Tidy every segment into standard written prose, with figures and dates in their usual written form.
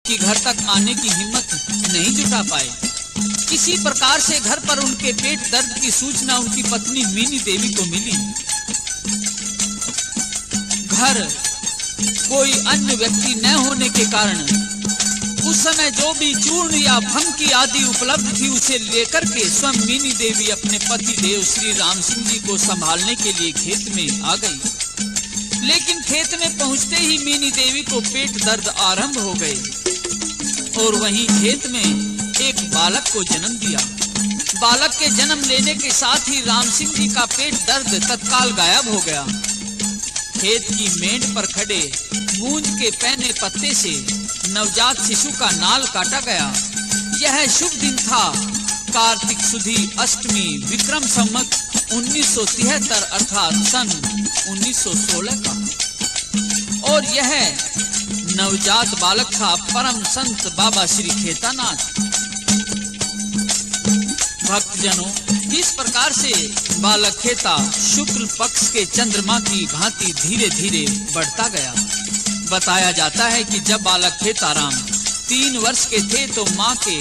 कि घर तक आने की हिम्मत नहीं जुटा पाए। किसी प्रकार से घर पर उनके पेट दर्द की सूचना उनकी पत्नी मीनी देवी को मिली। घर कोई अन्य व्यक्ति न होने के कारण उस समय जो भी चूर्ण या भंग की आदि उपलब्ध थी उसे लेकर के स्वयं मीनी देवी अपने पति देव श्री राम सिंह जी को संभालने के लिए खेत में आ गई। लेकिन खेत में पहुंचते ही मीनी देवी को पेट दर्द आरंभ हो गए और वहीं खेत में एक बालक को जन्म दिया। बालक के जन्म लेने के साथ ही राम सिंह जी का पेट दर्द तत्काल गायब हो गया। खेत की मेंढ पर खड़े मूंज के पहने पत्ते से नवजात शिशु का नाल काटा गया। यह शुभ दिन था कार्तिक सुधी अष्टमी विक्रम संवत 1973 अर्थात सन 1916 का और यह नवजात बालक था परम संत बाबा श्री खेतानाथ। भक्तजनों, इस प्रकार से बालक खेता शुक्ल पक्ष के चंद्रमा की भांति धीरे धीरे बढ़ता गया। बताया जाता है कि जब बालक खेताराम 3 वर्ष के थे तो माँ के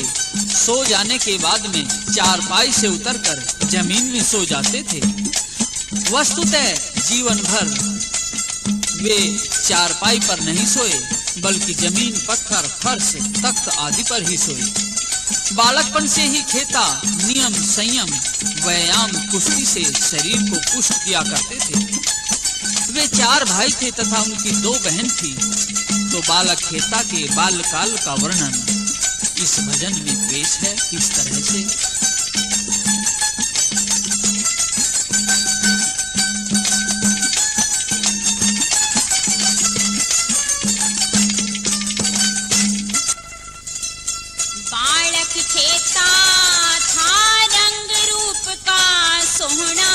सो जाने के बाद में चारपाई से उतरकर जमीन में सो जाते थे। वस्तुतः जीवन भर वे चारपाई पर नहीं सोए बल्कि जमीन, पत्थर, फर्श, तख्त आदि पर ही सोए। बालकपन से ही खेता नियम, संयम, व्यायाम, कुश्ती से शरीर को पुष्ट किया करते थे। वे 4 भाई थे तथा उनकी 2 बहन थी। तो बालक खेता के बाल्यकाल का वर्णन इस भजन में पेश है किस तरह से। बालक खेता था रंग रूप का सोहना,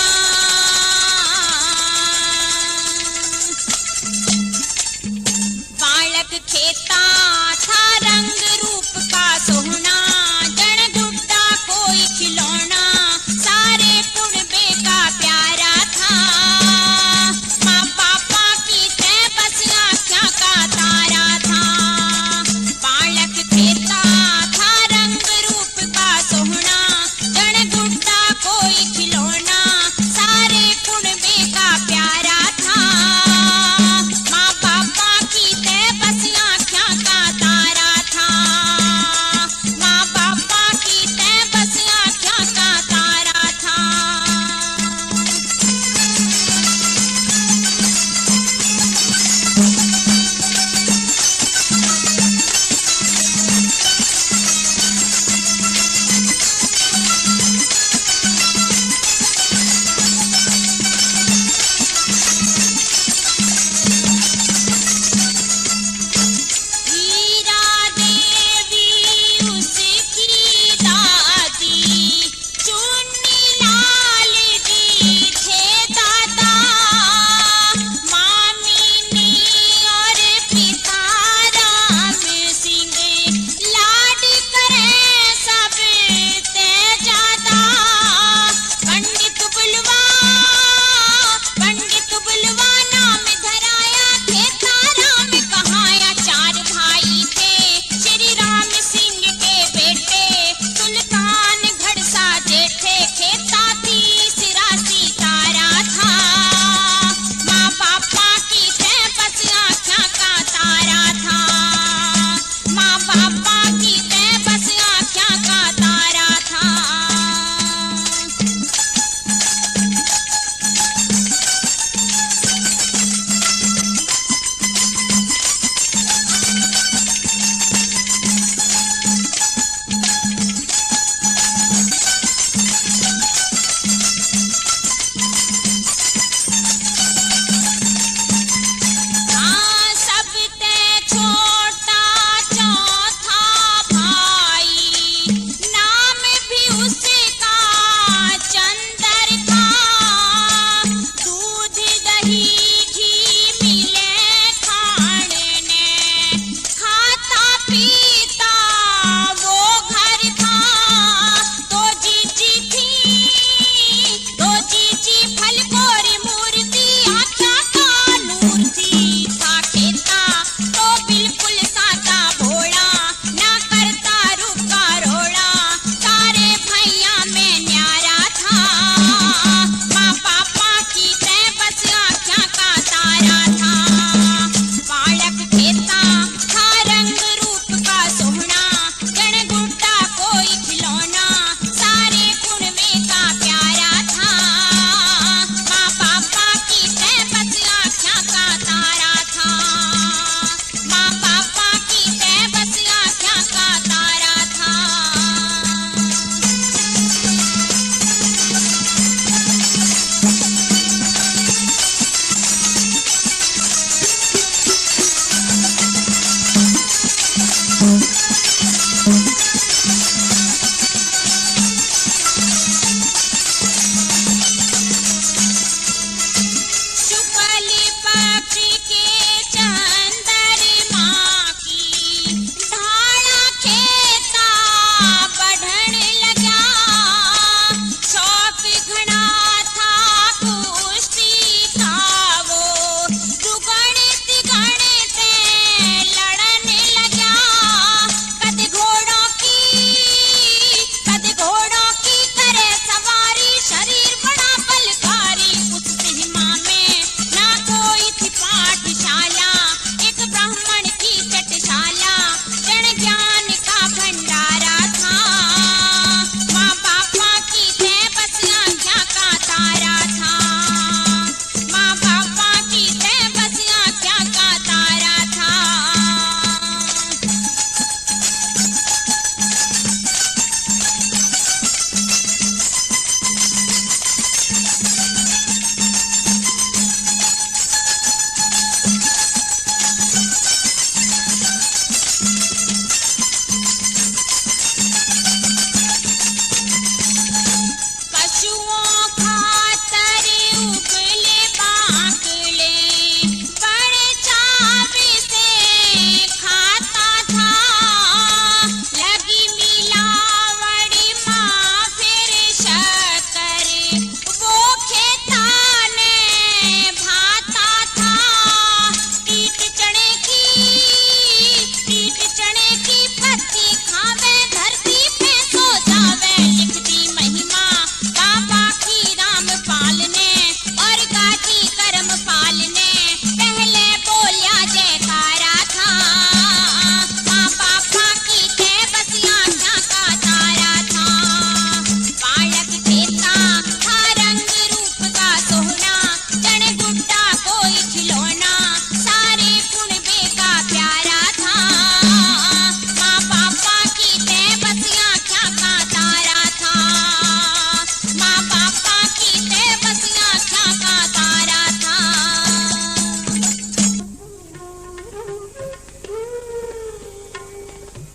बालक खेता था रंग रूप का सोहना, जन गुड्डा कोई खिलौना सारे पुड़बे का प्यारा था। माँ पापा की तय बस आँखों का तारा था। बालक खेता था रंग रूप का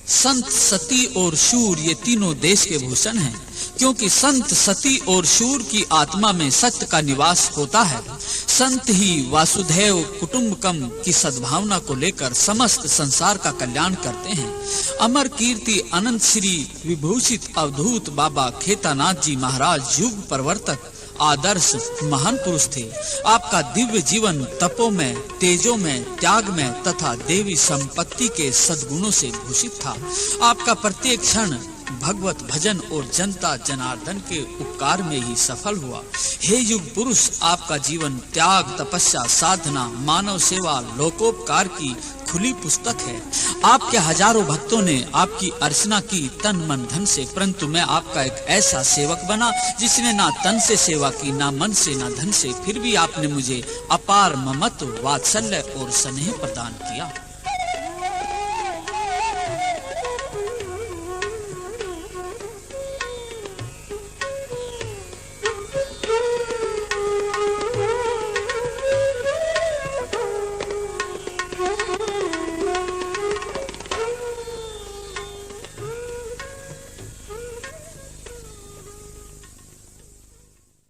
संत, सती और शूर ये तीनों देश के भूषण हैं, क्योंकि संत, सती और शूर की आत्मा में सत्य का निवास होता है। संत ही वासुदेव कुटुंबकम की सद्भावना को लेकर समस्त संसार का कल्याण करते हैं। अमर कीर्ति अनंत श्री विभूषित अवधूत बाबा खेतानाथ जी महाराज युग प्रवर्तक आदर्श महान पुरुष थे। आपका दिव्य जीवन तपों में, तेजों में, त्याग में तथा देवी संपत्ति के सद्गुणों से भूषित था। आपका प्रत्येक क्षण भगवत भजन और जनता जनार्दन के उपकार में ही सफल हुआ। हे युग पुरुष, आपका जीवन त्याग, तपस्या, साधना, मानव सेवा, लोकोपकार की खुली पुस्तक है। आपके हजारों भक्तों ने आपकी अर्चना की तन मन धन से, परंतु मैं आपका एक ऐसा सेवक बना जिसने ना तन से सेवा की, ना मन से, ना धन से, फिर भी आपने मुझे अपार ममत्व, वात्सल्य और स्नेह प्रदान किया।